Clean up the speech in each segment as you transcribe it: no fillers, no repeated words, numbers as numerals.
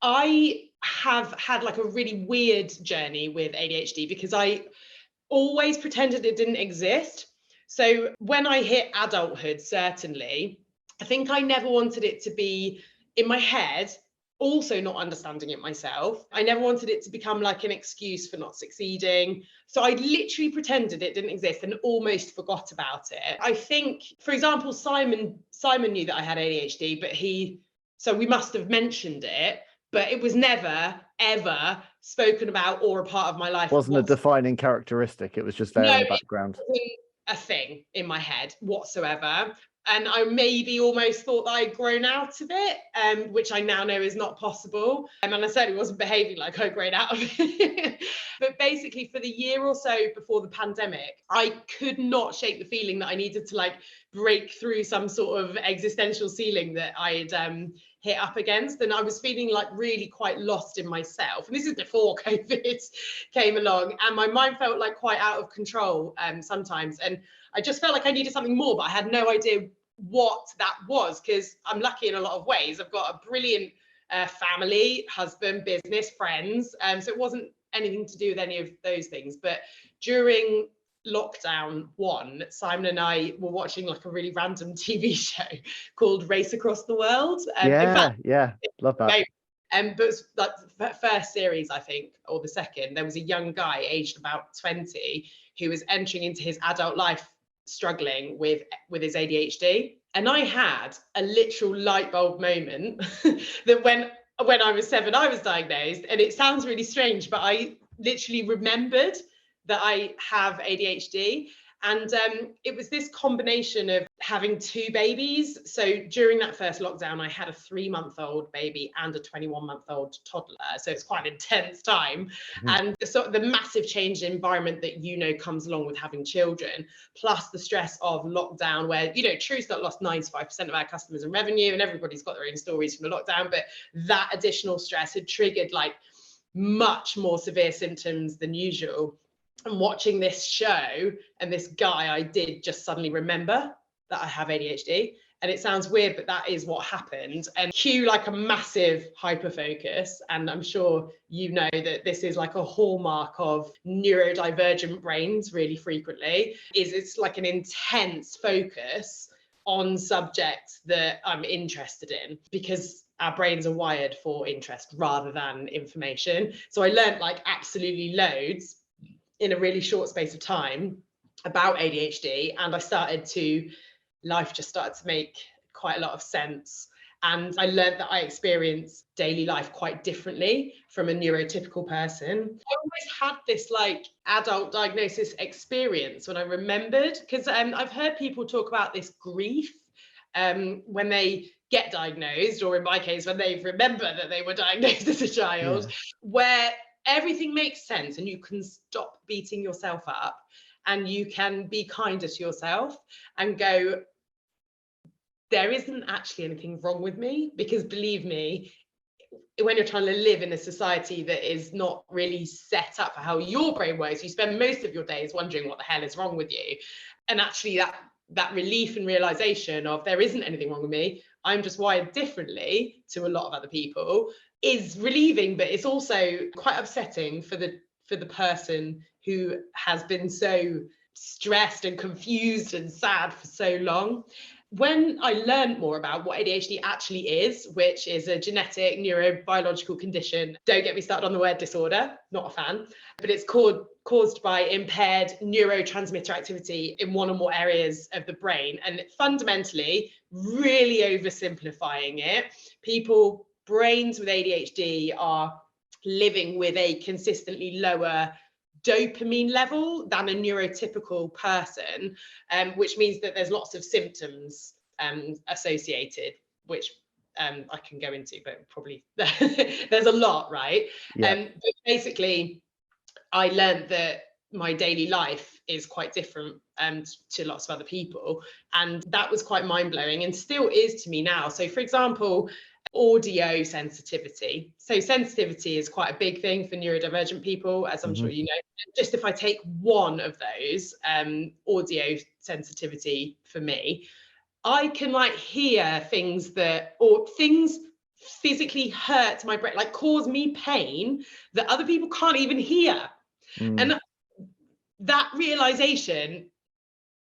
I have had like a really weird journey with ADHD because I always pretended it didn't exist. So when I hit adulthood, certainly, I think I never wanted it to be in my head, also not understanding it myself. I never wanted it to become like an excuse for not succeeding. So I literally pretended it didn't exist and almost forgot about it. I think, for example, Simon knew that I had ADHD, but so we must have mentioned it, but it was never, ever spoken about or a part of my life. Wasn't a defining characteristic. It was just there in the background. It wasn't a thing in my head whatsoever. And I maybe almost thought that I'd grown out of it, which I now know is not possible. And I certainly wasn't behaving like I'd grown out of it. But basically, for the year or so before the pandemic, I could not shake the feeling that I needed to like break through some sort of existential ceiling that I'd hit up against. And I was feeling like really quite lost in myself. And this is before COVID came along. And my mind felt like quite out of control sometimes. And I just felt like I needed something more, but I had no idea what that was, because I'm lucky in a lot of ways. I've got a brilliant family, husband, business, friends. So it wasn't anything to do with any of those things. But during lockdown 1, Simon and I were watching like a really random TV show called Race Across the World. Yeah, love that. But it was like the first series, I think, or the second. There was a young guy aged about 20 who was entering into his adult life struggling with his ADHD. And I had a literal light bulb moment that when I was 7, I was diagnosed. And it sounds really strange, but I literally remembered that I have ADHD. And it was this combination of having 2 babies. So during that first lockdown, I had a 3-month-old baby and a 21-month-old toddler. So it's quite an intense time. Mm-hmm. And so the massive change in environment that, comes along with having children, plus the stress of lockdown where, TrueStart lost 95% of our customers and revenue, and everybody's got their own stories from the lockdown. But that additional stress had triggered like much more severe symptoms than usual. And watching this show and this guy, I did just suddenly remember that I have ADHD. And it sounds weird, but that is what happened. And cue like a massive hyper focus. And I'm sure you know that this is like a hallmark of neurodivergent brains really frequently, is it's like an intense focus on subjects that I'm interested in, because our brains are wired for interest rather than information. So I learned like absolutely loads in a really short space of time about ADHD, and life just started to make quite a lot of sense. And I learned that I experience daily life quite differently from a neurotypical person. I always had this like adult diagnosis experience when I remembered, because I've heard people talk about this grief when they get diagnosed, or in my case, when they remember that they were diagnosed as a child, where everything makes sense and you can stop beating yourself up and you can be kinder to yourself and go, there isn't actually anything wrong with me. Because believe me, when you're trying to live in a society that is not really set up for how your brain works, you spend most of your days wondering what the hell is wrong with you. And actually that relief and realization of there isn't anything wrong with me, I'm just wired differently to a lot of other people, is relieving. But it's also quite upsetting for the person who has been so stressed and confused and sad for so long. When I learned more about what ADHD actually is, which is a genetic neurobiological condition, don't get me started on the word disorder, not a fan, but it's caused by impaired neurotransmitter activity in one or more areas of the brain. And fundamentally, really oversimplifying it, brains with ADHD are living with a consistently lower dopamine level than a neurotypical person, which means that there's lots of symptoms associated, which I can go into, but probably there's a lot, right? But basically, I learned that my daily life is quite different to lots of other people, and that was quite mind-blowing, and still is to me now. So, for example, audio sensitivity. So sensitivity is quite a big thing for neurodivergent people, as I'm sure you know. Just if I take one of those, audio sensitivity for me, I can like hear things physically hurt my brain, like cause me pain that other people can't even hear. And that realization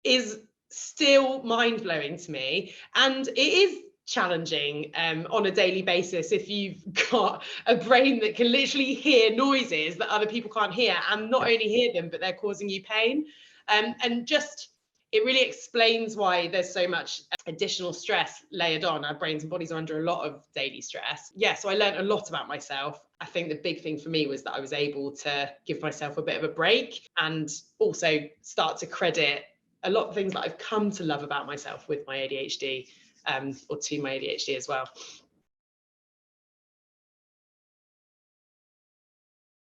is still mind-blowing to me, and it is challenging on a daily basis if you've got a brain that can literally hear noises that other people can't hear, and not only hear them, but they're causing you pain. And just, it really explains why there's so much additional stress layered on. Our brains and bodies are under a lot of daily stress. Yeah, so I learned a lot about myself. I think the big thing for me was that I was able to give myself a bit of a break, and also start to credit a lot of things that I've come to love about myself with my ADHD, or to my ADHD as well.